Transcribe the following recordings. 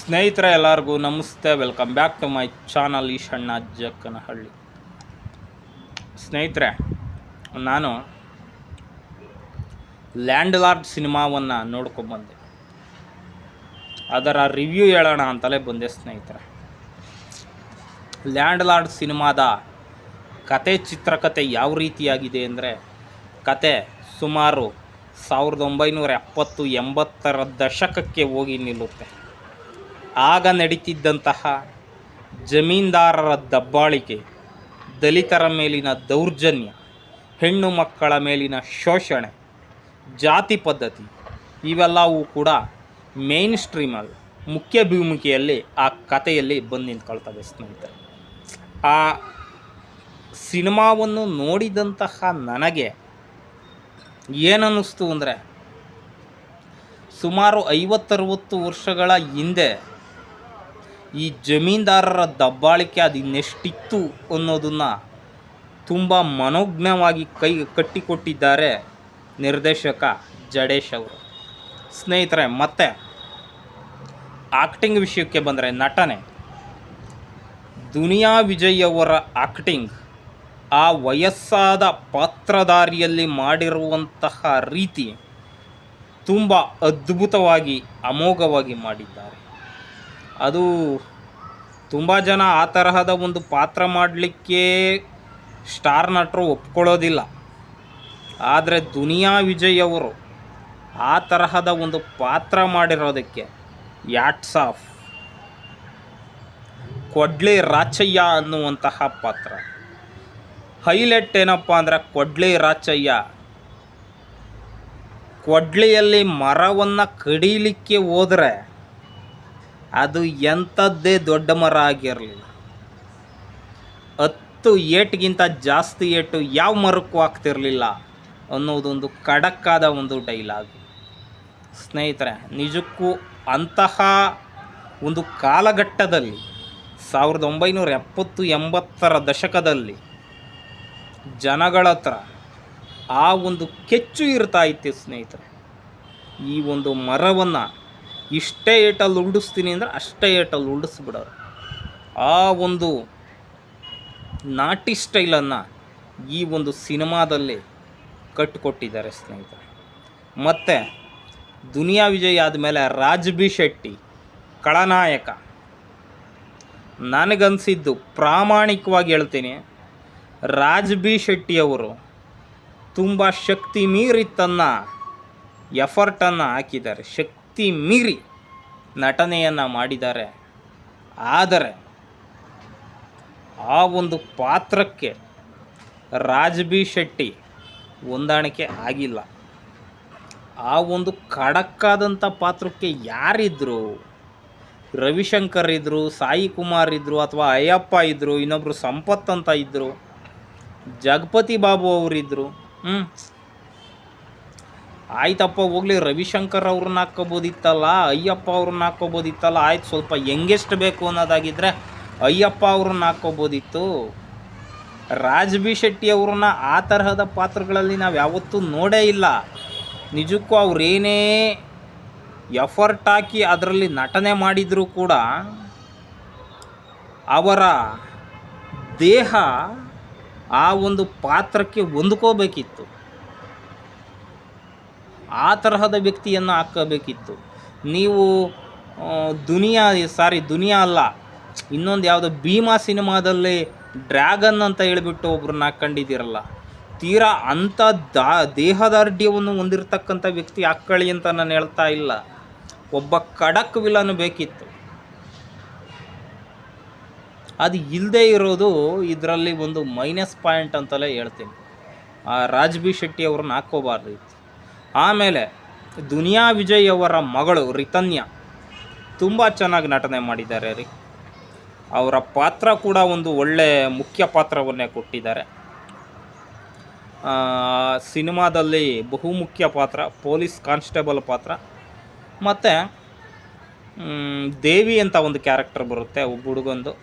ಸ್ನೇಹಿತರೆ ಎಲ್ಲರಿಗೂ ನಮಸ್ತೆ. Welcome back to my channel Eshanna Jakkanahalli. ಸ್ನೇಹಿತರೆ, ನಾನು ಲ್ಯಾಂಡ್ ಲಾರ್ಡ್ ಸಿನಿಮಾವನ್ನು ನೋಡ್ಕೊಂಡ್ಬಂದೆ. ಅದರ ರಿವ್ಯೂ ಹೇಳೋಣ ಅಂತಲೇ ಬಂದೆ ಸ್ನೇಹಿತರೆ. ಲ್ಯಾಂಡ್ ಲಾರ್ಡ್ ಸಿನಿಮಾದ ಕತೆ, ಚಿತ್ರಕಥೆ ಯಾವ ರೀತಿಯಾಗಿದೆ ಅಂದರೆ, ಕತೆ ಸುಮಾರು 1970-80ರ ದಶಕಕ್ಕೆ ಹೋಗಿ ನಿಲ್ಲುತ್ತೆ. ಆಗ ನಡೀತಿದ್ದಂತಹ ಜಮೀನ್ದಾರರ ದಬ್ಬಾಳಿಕೆ, ದಲಿತರ ಮೇಲಿನ ದೌರ್ಜನ್ಯ, ಹೆಣ್ಣು ಮಕ್ಕಳ ಮೇಲಿನ ಶೋಷಣೆ, ಜಾತಿ ಪದ್ಧತಿ ಇವೆಲ್ಲವೂ ಕೂಡ ಮೇನ್ ಸ್ಟ್ರೀಮಲ್ಲಿ ಮುಖ್ಯ ಭೂಮಿಕೆಯಲ್ಲಿ ಆ ಕಥೆಯಲ್ಲಿ ಬಂದು ನಿಂತ್ಕೊಳ್ತವೆ ಸ್ನೇಹಿತರೆ. ಆ ಸಿನಿಮಾವನ್ನು ನೋಡಿದಂತಹ ನನಗೆ ಏನನ್ನಿಸ್ತು ಅಂದರೆ, ಸುಮಾರು 50-60 ವರ್ಷಗಳ ಹಿಂದೆ ಈ ಜಮೀನ್ದಾರರ ದಬ್ಬಾಳಿಕೆ ಅದು ಇನ್ನೆಷ್ಟಿತ್ತು ಅನ್ನೋದನ್ನು ತುಂಬ ಮನೋಜ್ಞವಾಗಿ ಕಟ್ಟಿಕೊಟ್ಟಿದ್ದಾರೆ ನಿರ್ದೇಶಕ ಜಡೇಶ್ ಅವರು. ಸ್ನೇಹಿತರೆ, ಮತ್ತೆ ಆ್ಯಕ್ಟಿಂಗ್ ವಿಷಯಕ್ಕೆ ಬಂದರೆ, ನಟನೆ ದುನಿಯಾ ವಿಜಯ್ ಅವರ ಆ್ಯಕ್ಟಿಂಗ್, ಆ ವಯಸ್ಸಾದ ಪಾತ್ರಧಾರಿಯಲ್ಲಿ ಮಾಡಿರುವಂತಹ ರೀತಿ ತುಂಬ ಅದ್ಭುತವಾಗಿ, ಅಮೋಘವಾಗಿ ಮಾಡಿದ್ದಾರೆ. ಅದು ತುಂಬ ಜನ ಆ ತರಹದ ಒಂದು ಪಾತ್ರ ಮಾಡಲಿಕ್ಕೆ ಸ್ಟಾರ್ ನಟರು ಒಪ್ಕೊಳ್ಳೋದಿಲ್ಲ. ಆದರೆ ದುನಿಯಾ ವಿಜಯ್ ಅವರು ಆ ತರಹದ ಒಂದು ಪಾತ್ರ ಮಾಡಿರೋದಕ್ಕೆ ಯಾಟ್ಸ್ ಆಫ್. ಕೊಡ್ಲಿ ರಾಚಯ್ಯ ಅನ್ನುವಂತಹ ಪಾತ್ರ ಹೈಲೈಟ್ ಏನಪ್ಪ ಅಂದರೆ, ಕೊಡ್ಲಿ ರಾಚಯ್ಯ ಕೊಡ್ಲಿಯಲ್ಲಿ ಮರವನ್ನು ಕಡಿಲಿಕ್ಕೆ ಹೋದರೆ ಅದು ಎಂಥದ್ದೇ ದೊಡ್ಡ ಮರ ಆಗಿರಲಿಲ್ಲ, 10 ಏಟ್ಗಿಂತ ಜಾಸ್ತಿ ಏಟು ಯಾವ ಮರಕ್ಕೂ ಆಗ್ತಿರಲಿಲ್ಲ ಅನ್ನೋದೊಂದು ಖಡಕ್ಕಾದ ಒಂದು ಡೈಲಾಗ್. ಸ್ನೇಹಿತರೆ, ನಿಜಕ್ಕೂ ಅಂತಹ ಒಂದು ಕಾಲಘಟ್ಟದಲ್ಲಿ 1970-80ರ ದಶಕದಲ್ಲಿ ಜನಗಳ ಹತ್ರ ಆ ಒಂದು ಕೆಚ್ಚು ಇರ್ತಾ ಇತ್ತು ಸ್ನೇಹಿತರೆ. ಈ ಒಂದು ಮರವನ್ನು ಇಷ್ಟೇ ಏಟಲ್ಲಿ ಉಂಡಿಸ್ತೀನಿ ಅಂದರೆ ಅಷ್ಟೇ ಏಟಲ್ಲಿ ಉಂಡಿಸ್ಬಿಡೋರು. ಆ ಒಂದು ನಾಟಿ ಸ್ಟೈಲನ್ನು ಈ ಒಂದು ಸಿನಿಮಾದಲ್ಲಿ ಕಟ್ಟಿಕೊಟ್ಟಿದ್ದಾರೆ ಸ್ನೇಹಿತರೆ. ಮತ್ತು ದುನಿಯಾ ವಿಜಯ್ ಆದಮೇಲೆ ರಾಜ್ ಬಿ ಶೆಟ್ಟಿ ಖಳನಾಯಕ. ನನಗನ್ಸಿದ್ದು, ಪ್ರಾಮಾಣಿಕವಾಗಿ ಹೇಳ್ತೀನಿ, ರಾಜ್ ಬಿ ಶೆಟ್ಟಿಯವರು ತುಂಬ ಶಕ್ತಿ ಮೀರಿ ತನ್ನ ಎಫರ್ಟನ್ನು ಹಾಕಿದ್ದಾರೆ, ಶಕ್ತಿ ಮೀರಿ ನಟನೆಯನ್ನು ಮಾಡಿದ್ದಾರೆ. ಆದರೆ ಆ ಒಂದು ಪಾತ್ರಕ್ಕೆ ರಾಜ್ ಬಿ ಶೆಟ್ಟಿ ಹೊಂದಾಣಿಕೆ ಆಗಿಲ್ಲ. ಆ ಒಂದು ಖಡಕ್ಕಾದಂಥ ಪಾತ್ರಕ್ಕೆ ಯಾರಿದ್ದರು? ರವಿಶಂಕರ್ ಇದ್ದರು, ಸಾಯಿ ಕುಮಾರ್ ಇದ್ದರು, ಅಥವಾ ಅಯ್ಯಪ್ಪ ಇದ್ದರು, ಇನ್ನೊಬ್ಬರು ಸಂಪತ್ ಅಂತ ಇದ್ದರು, ಜಗಪತಿ ಬಾಬು ಅವರಿದ್ದರು. ಆಯ್ತಪ್ಪ, ಹೋಗಲಿ, ರವಿಶಂಕರ್ ಅವ್ರನ್ನ ಹಾಕ್ಕೋಬೋದಿತ್ತಲ್ಲ, ಅಯ್ಯಪ್ಪ ಅವ್ರನ್ನ ಹಾಕ್ಕೋಬೋದಿತ್ತಲ್ಲ. ಆಯ್ತು, ಸ್ವಲ್ಪ ಯಂಗೆಸ್ಟ್ ಬೇಕು ಅನ್ನೋದಾಗಿದ್ದರೆ ಅಯ್ಯಪ್ಪ ಅವ್ರನ್ನ ಹಾಕ್ಕೋಬೋದಿತ್ತು. ರಾಜ್ ಬಿ ಶೆಟ್ಟಿ ಅವ್ರನ್ನ ಆ ತರಹದ ಪಾತ್ರಗಳಲ್ಲಿ ನಾವು ಯಾವತ್ತೂ ನೋಡೇ ಇಲ್ಲ. ನಿಜಕ್ಕೂ ಅವರೇನೇ ಎಫರ್ಟ್ ಹಾಕಿ ಅದರಲ್ಲಿ ನಟನೆ ಮಾಡಿದರೂ ಕೂಡ ಅವರ ದೇಹ ಆ ಒಂದು ಪಾತ್ರಕ್ಕೆ ಹೊಂದ್ಕೋಬೇಕಿತ್ತು. ಆ ತರಹದ ವ್ಯಕ್ತಿಯನ್ನು ಹಾಕಬೇಕಿತ್ತು. ನೀವು ದುನಿಯಾ ಅಲ್ಲ, ಇನ್ನೊಂದು ಯಾವುದೋ ಭೀಮಾ ಸಿನಿಮಾದಲ್ಲಿ ಡ್ರ್ಯಾಗನ್ ಅಂತ ಹೇಳಿಬಿಟ್ಟು ಒಬ್ರನ್ನ ಹಾಕ್ಕೊಂಡಿದ್ದೀರಲ್ಲ, ತೀರಾ ಅಂಥ ದೇಹದಾರ್ಢ್ಯವನ್ನು ಹೊಂದಿರತಕ್ಕಂಥ ವ್ಯಕ್ತಿ ಹಾಕ್ಕೊಳ್ಳಿ ಅಂತ ನಾನು ಹೇಳ್ತಾ ಇಲ್ಲ. ಒಬ್ಬ ಖಡಕ್ ವಿಲನ್ ಬೇಕಿತ್ತು. ಅದು ಇಲ್ಲದೆ ಇರೋದು ಇದರಲ್ಲಿ ಒಂದು ಮೈನಸ್ ಪಾಯಿಂಟ್ ಅಂತಲೇ ಹೇಳ್ತೀನಿ. ಆ ರಾಜ್ ಬಿ ಶೆಟ್ಟಿ ಅವ್ರನ್ನ ಹಾಕ್ಕೋಬಾರ್ದಿತ್ತು. ಆಮೇಲೆ ದುನಿಯಾ ವಿಜಯ್ ಅವರ ಮಗಳು ರಿತನ್ಯ ತುಂಬ ಚೆನ್ನಾಗಿ ನಟನೆ ಮಾಡಿದ್ದಾರೆ ರೀ. ಅವರ ಪಾತ್ರ ಕೂಡ ಒಂದು ಒಳ್ಳೆ ಮುಖ್ಯ ಪಾತ್ರವನ್ನೇ ಕೊಟ್ಟಿದ್ದಾರೆ. ಸಿನಿಮಾದಲ್ಲಿ ಬಹುಮುಖ್ಯ ಪಾತ್ರ, ಪೊಲೀಸ್ ಕಾನ್ಸ್ಟೇಬಲ್ ಪಾತ್ರ. ಮತ್ತು ದೇವಿ ಅಂತ ಒಂದು ಕ್ಯಾರೆಕ್ಟರ್ ಬರುತ್ತೆ ಒಬ್ಬ ಹುಡುಗಂದು.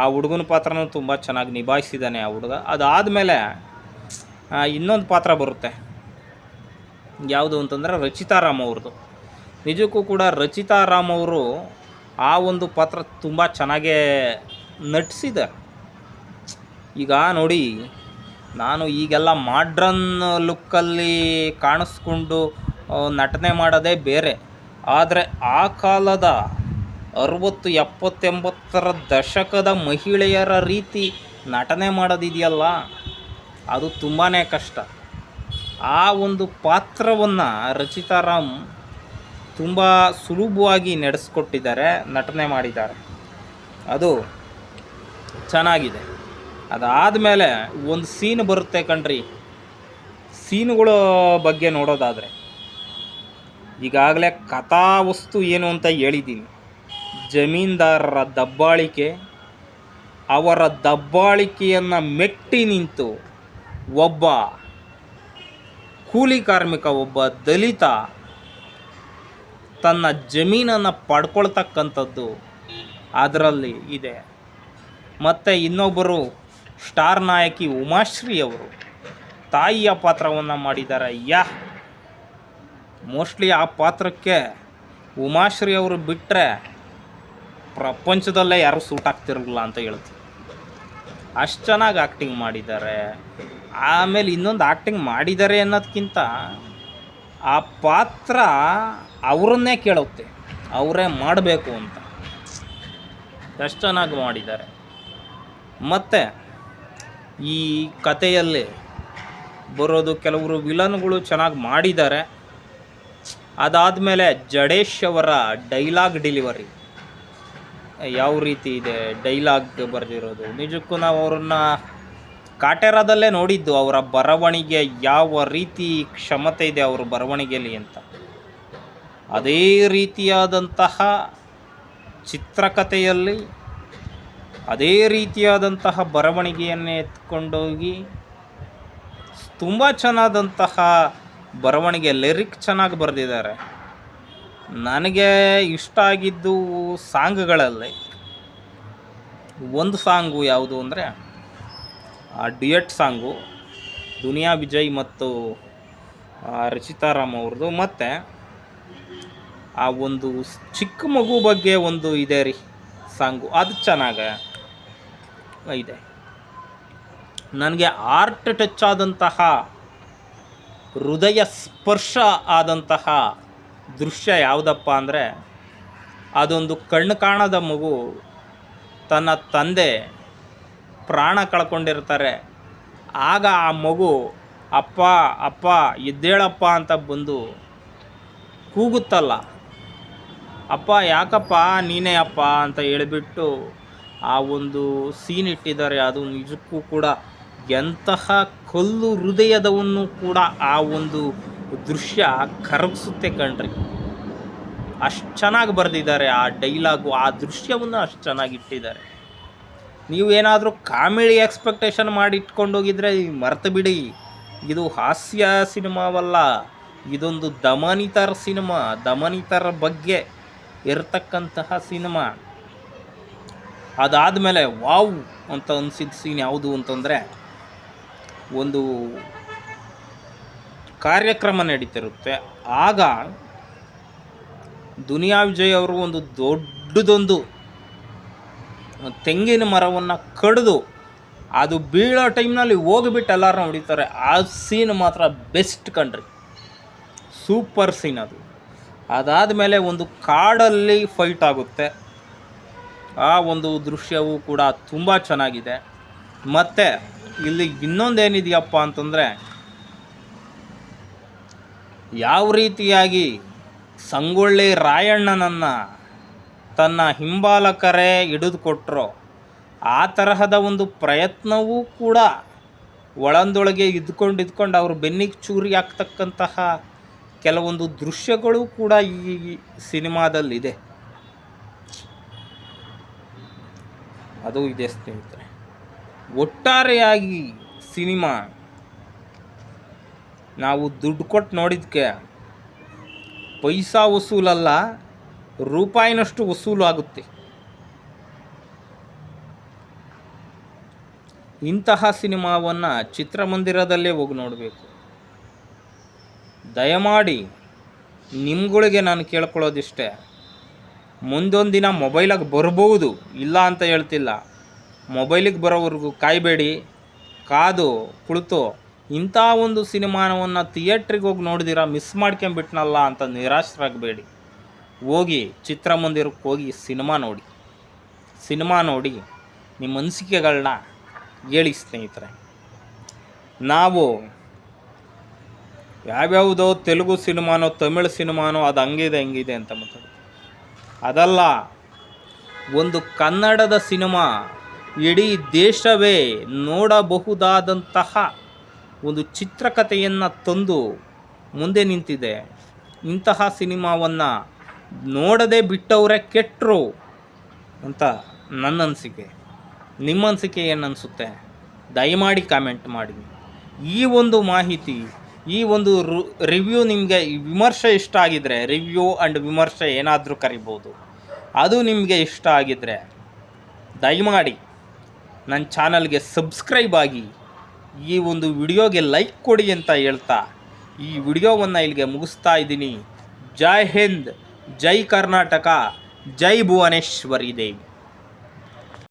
ಆ ಹುಡುಗನ ಪಾತ್ರನೂ ತುಂಬ ಚೆನ್ನಾಗಿ ನಿಭಾಯಿಸಿದ್ದಾನೆ ಆ ಹುಡುಗ. ಅದಾದಮೇಲೆ ಇನ್ನೊಂದು ಪಾತ್ರ ಬರುತ್ತೆ, ಯಾವುದು ಅಂತಂದರೆ ರಚಿತಾ ರಾಮ್ ಅವ್ರದ್ದು. ನಿಜಕ್ಕೂ ಕೂಡ ರಚಿತಾ ರಾಮ್ ಅವರು ಆ ಒಂದು ಪಾತ್ರ ತುಂಬ ಚೆನ್ನಾಗೇ ನಟಿಸಿದ್ದಾರೆ. ಈಗ ನೋಡಿ, ನಾನು ಈಗೆಲ್ಲ ಮಾಡ್ರನ್ ಲುಕ್ಕಲ್ಲಿ ಕಾಣಿಸ್ಕೊಂಡು ನಟನೆ ಮಾಡೋದೇ ಬೇರೆ. ಆದರೆ ಆ ಕಾಲದ 60, 70, 80ರ ದಶಕದ ಮಹಿಳೆಯರ ರೀತಿ ನಟನೆ ಮಾಡೋದಿದೆಯಲ್ಲ, ಅದು ತುಂಬಾ ಕಷ್ಟ. ಆ ಒಂದು ಪಾತ್ರವನ್ನು ರಚಿತಾ ರಾಮ್ ತುಂಬ ಸುಲಭವಾಗಿ ನಡೆಸ್ಕೊಟ್ಟಿದ್ದಾರೆ, ನಟನೆ ಮಾಡಿದ್ದಾರೆ. ಅದು ಚೆನ್ನಾಗಿದೆ. ಅದಾದಮೇಲೆ ಒಂದು ಸೀನ್ ಬರುತ್ತೆ ಕಣ್ರಿ. ಸೀನುಗಳ ಬಗ್ಗೆ ನೋಡೋದಾದರೆ, ಈಗಾಗಲೇ ಕಥಾವಸ್ತು ಏನು ಅಂತ ಹೇಳಿದ್ದೀನಿ. ಜಮೀನ್ದಾರರ ದಬ್ಬಾಳಿಕೆ, ಅವರ ದಬ್ಬಾಳಿಕೆಯನ್ನು ಮೆಟ್ಟಿ ನಿಂತು ಒಬ್ಬ ಕೂಲಿ ಕಾರ್ಮಿಕ, ಒಬ್ಬ ದಲಿತ ತನ್ನ ಜಮೀನನ್ನು ಪಡ್ಕೊಳ್ತಕ್ಕಂಥದ್ದು ಅದರಲ್ಲಿ ಇದೆ. ಮತ್ತು ಇನ್ನೊಬ್ಬರು ಸ್ಟಾರ್ ನಾಯಕಿ ಉಮಾಶ್ರೀ ಅವರು ತಾಯಿಯ ಪಾತ್ರವನ್ನು ಮಾಡಿದ್ದಾರೆ. ಮೋಸ್ಟ್ಲಿ ಆ ಪಾತ್ರಕ್ಕೆ ಉಮಾಶ್ರೀ ಅವರು ಬಿಟ್ಟರೆ ಪ್ರಪಂಚದಲ್ಲೇ ಯಾರೂ ಸೂಟ್ ಆಗ್ತಿರಲಿಲ್ಲ ಅಂತ ಹೇಳ್ತೀವಿ. ಅಷ್ಟು ಚೆನ್ನಾಗಿ ಆ್ಯಕ್ಟಿಂಗ್ ಮಾಡಿದ್ದಾರೆ. ಆಮೇಲೆ ಇನ್ನೊಂದು ಆ್ಯಕ್ಟಿಂಗ್ ಮಾಡಿದ್ದಾರೆ ಅನ್ನೋದಕ್ಕಿಂತ ಆ ಪಾತ್ರ ಅವರನ್ನೇ ಕೇಳುತ್ತೆ, ಅವರೇ ಮಾಡಬೇಕು ಅಂತ. ಎಷ್ಟು ಚೆನ್ನಾಗಿ ಮಾಡಿದ್ದಾರೆ. ಮತ್ತು ಈ ಕಥೆಯಲ್ಲಿ ಬರೋದು ಕೆಲವರು ವಿಲನ್ಗಳು ಚೆನ್ನಾಗಿ ಮಾಡಿದ್ದಾರೆ. ಅದಾದಮೇಲೆ ಜಡೇಶ್ ಅವರ ಡೈಲಾಗ್ ಡೆಲಿವರಿ ಯಾವ ರೀತಿ ಇದೆ, ಡೈಲಾಗ್ ಬರೆದಿರೋದು, ನಿಜಕ್ಕೂ ನಾವು ಅವ್ರನ್ನ ಕಾಟೇರದಲ್ಲೇ ನೋಡಿದ್ದು. ಅವರ ಬರವಣಿಗೆ ಯಾವ ರೀತಿ ಕ್ಷಮತೆ ಇದೆ ಅವ್ರ ಬರವಣಿಗೆಯಲ್ಲಿ ಅಂತ. ಅದೇ ರೀತಿಯಾದಂತಹ ಚಿತ್ರಕಥೆಯಲ್ಲಿ ಅದೇ ರೀತಿಯಾದಂತಹ ಬರವಣಿಗೆಯನ್ನೇ ಎತ್ಕೊಂಡೋಗಿ ತುಂಬ ಚೆನ್ನಾದಂತಹ ಬರವಣಿಗೆ, ಲಿರಿಕ್ ಚೆನ್ನಾಗಿ ಬರೆದಿದ್ದಾರೆ. ನನಗೆ ಇಷ್ಟ ಆಗಿದ್ದು ಸಾಂಗ್ಗಳಲ್ಲಿ ಒಂದು ಸಾಂಗು ಯಾವುದು ಅಂದರೆ ಆ ಡ್ಯುಯೆಟ್ ಸಾಂಗು ದುನಿಯಾ ವಿಜಯ್ ಮತ್ತು ರಚಿತಾ ರಾಮ್ ಅವ್ರದ್ದು. ಮತ್ತು ಆ ಒಂದು ಚಿಕ್ಕ ಮಗು ಬಗ್ಗೆ ಒಂದು ಇದೆ ರೀ ಸಾಂಗು, ಅದು ಚೆನ್ನಾಗಿ ಇದೆ. ನನಗೆ ಆರ್ಟ್ ಟಚ್ ಆದಂತಹ, ಹೃದಯ ಸ್ಪರ್ಶ ಆದಂತಹ ದೃಶ್ಯ ಯಾವುದಪ್ಪ ಅಂದರೆ, ಅದೊಂದು ಕಣ್ಣು ಕಾಣದ ಮಗು ತನ್ನ ತಂದೆ ಪ್ರಾಣ ಕಳ್ಕೊಂಡಿರ್ತಾರೆ. ಆಗ ಆ ಮಗು ಅಪ್ಪ ಅಪ್ಪ ಎದ್ದೇಳಪ್ಪ ಅಂತ ಬಂದು ಕೂಗುತ್ತಲ್ಲ, ಅಪ್ಪ ಯಾಕಪ್ಪ ನೀನೇ ಅಪ್ಪ ಅಂತ ಹೇಳಿಬಿಟ್ಟು ಆ ಒಂದು ಸೀನ್ ಇಟ್ಟಿದ್ದಾರೆ. ಅದು ನಿಜಕ್ಕೂ ಕೂಡ ಎಂತಹ ಕಲ್ಲು ಹೃದಯದವನ್ನು ಕೂಡ ಆ ಒಂದು ದೃಶ್ಯ ಕರಗಿಸುತ್ತೆ ಕಣ್ರಿ. ಅಷ್ಟು ಚೆನ್ನಾಗಿ ಬರೆದಿದ್ದಾರೆ ಆ ಡೈಲಾಗು, ಆ ದೃಶ್ಯವನ್ನು ಅಷ್ಟು ಚೆನ್ನಾಗಿ ಇಟ್ಟಿದ್ದಾರೆ. ನೀವೇನಾದರೂ ಕಾಮಿಡಿ ಎಕ್ಸ್ಪೆಕ್ಟೇಷನ್ ಮಾಡಿ ಇಟ್ಕೊಂಡೋಗಿದ್ರೆ ಮರೆತು ಬಿಡಿ, ಇದು ಹಾಸ್ಯ ಸಿನಿಮಾವಲ್ಲ, ಇದೊಂದು ದಮನಿತರ ಸಿನಿಮಾ, ದಮನಿತರ ಬಗ್ಗೆ ಇರತಕ್ಕಂತಹ ಸಿನಿಮಾ. ಅದಾದಮೇಲೆ ವಾವ್ ಅಂತ ಅನಿಸಿದ ಸೀನ್ ಯಾವುದು ಅಂತಂದರೆ, ಒಂದು ಕಾರ್ಯಕ್ರಮ ನಡೀತಿರುತ್ತೆ. ಆಗ ದುನಿಯಾ ವಿಜಯ್ ಅವರು ಒಂದು ದೊಡ್ಡದೊಂದು ತೆಂಗಿನ ಮರವನ್ನು ಕಡಿದು ಅದು ಬೀಳೋ ಟೈಮ್ನಲ್ಲಿ ಹೋಗಿಬಿಟ್ಟು ಎಲ್ಲರೂ ಹೊಡಿತಾರೆ. ಆ ಸೀನ್ ಮಾತ್ರ ಬೆಸ್ಟ್ ಕಣ್ರಿ, ಸೂಪರ್ ಸೀನ್ ಅದು. ಅದಾದಮೇಲೆ ಒಂದು ಕಾಡಲ್ಲಿ ಫೈಟ್ ಆಗುತ್ತೆ, ಆ ಒಂದು ದೃಶ್ಯವು ಕೂಡ ತುಂಬ ಚೆನ್ನಾಗಿದೆ. ಮತ್ತು ಇಲ್ಲಿ ಇನ್ನೊಂದೇನಿದೆಯಪ್ಪ ಅಂತಂದರೆ, ಯಾವ ರೀತಿಯಾಗಿ ಸಂಗೊಳ್ಳಿ ರಾಯಣ್ಣನನ್ನು ತನ್ನ ಹಿಂಬಾಲಕರೇ ಹಿಡಿದುಕೊಟ್ರೋ ಆ ತರಹದ ಒಂದು ಪ್ರಯತ್ನವೂ ಕೂಡ ಒಳಂದೊಳಗೆ ಇದ್ಕೊಂಡು ಅವ್ರ ಬೆನ್ನಿಗೆ ಚೂರಿ ಆಗ್ತಕ್ಕಂತಹ ಕೆಲವೊಂದು ದೃಶ್ಯಗಳು ಕೂಡ ಈ ಸಿನಿಮಾದಲ್ಲಿದೆ. ಅದು ಇದೆ ಸ್ನೇಹಿತರೆ. ಒಟ್ಟಾರೆಯಾಗಿ ಸಿನಿಮಾ ನಾವು ದುಡ್ಡು ಕೊಟ್ಟು ನೋಡಿದ್ದಕ್ಕೆ ಪೈಸಾ ವಸೂಲಲ್ಲ, ರೂಪಾಯಿನಷ್ಟು ವಸೂಲು ಆಗುತ್ತೆ. ಇಂತಹ ಸಿನಿಮಾವನ್ನು ಚಿತ್ರಮಂದಿರದಲ್ಲೇ ಹೋಗಿ ನೋಡಬೇಕು. ದಯಮಾಡಿ ನಿಮ್ಗಳಿಗೆ ನಾನು ಕೇಳ್ಕೊಳ್ಳೋದಿಷ್ಟೇ, ಮುಂದೊಂದು ದಿನ ಮೊಬೈಲಾಗಿ ಬರ್ಬೋದು, ಇಲ್ಲ ಅಂತ ಹೇಳ್ತಿಲ್ಲ. ಮೊಬೈಲಿಗೆ ಬರೋವರೆಗೂ ಕಾಯಬೇಡಿ, ಕಾದು ಕುಳಿತು ಇಂಥ ಒಂದು ಸಿನಿಮಾನವನ್ನು ಥಿಯೇಟ್ರಿಗೆ ಹೋಗಿ ನೋಡಿದಿರ ಮಿಸ್ ಮಾಡ್ಕೊಂಬಿಟ್ನಲ್ಲ ಅಂತ ನಿರಾಶರಾಗಬೇಡಿ. ಹೋಗಿ ಚಿತ್ರಮಂದಿರಕ್ಕೆ ಹೋಗಿ ಸಿನಿಮಾ ನೋಡಿ ನಿಮ್ಮ ಅನಿಸಿಕೆಗಳನ್ನ ಹೇಳಿ ಸ್ನೇಹಿತರೆ. ನಾವು ಯಾವ್ಯಾವುದೋ ತೆಲುಗು ಸಿನಿಮಾನೋ ತಮಿಳು ಸಿನಿಮಾನೋ ಅದು ಹಂಗಿದೆ ಅಂತ ಮಾತಾಡೋದು ಅದಲ್ಲ. ಒಂದು ಕನ್ನಡದ ಸಿನಿಮಾ ಇಡೀ ದೇಶವೇ ನೋಡಬಹುದಾದಂತಹ ಒಂದು ಚಿತ್ರಕಥೆಯನ್ನು ತಂದು ಮುಂದೆ ನಿಂತಿದೆ. ಇಂತಹ ಸಿನಿಮಾವನ್ನು ನೋಡದೆ ಬಿಟ್ಟವರೇ ಕೆಟ್ಟರು ಅಂತ ನನ್ನ ಅನಿಸಿಕೆ. ನಿಮ್ಮ ಅನಿಸಿಕೆ ಏನು ಅನಿಸುತ್ತೆ ದಯಮಾಡಿ ಕಾಮೆಂಟ್ ಮಾಡಿ. ಈ ಒಂದು ಮಾಹಿತಿ, ಈ ಒಂದು ರಿವ್ಯೂ ನಿಮಗೆ ವಿಮರ್ಶೆ ಇಷ್ಟ ಆಗಿದ್ದರೆ, ರಿವ್ಯೂ ಆ್ಯಂಡ್ ವಿಮರ್ಶೆ ಏನಾದರೂ ಕರಿಬೋದು, ಅದು ನಿಮಗೆ ಇಷ್ಟ ಆಗಿದ್ದರೆ ದಯಮಾಡಿ ನನ್ನ ಚಾನಲ್ಗೆ ಸಬ್ಸ್ಕ್ರೈಬ್ ಆಗಿ ಈ ಒಂದು ವಿಡಿಯೋಗೆ ಲೈಕ್ ಕೊಡಿ ಅಂತ ಹೇಳ್ತಾ ಈ ವಿಡಿಯೋವನ್ನು ಇಲ್ಲಿಗೆ ಮುಗಿಸ್ತಾ ಇದ್ದೀನಿ. ಜೈ ಹಿಂದ್, ಜೈ ಕರ್ನಾಟಕ, ಜೈ ಭುವನೇಶ್ವರಿ ದೇವಿ.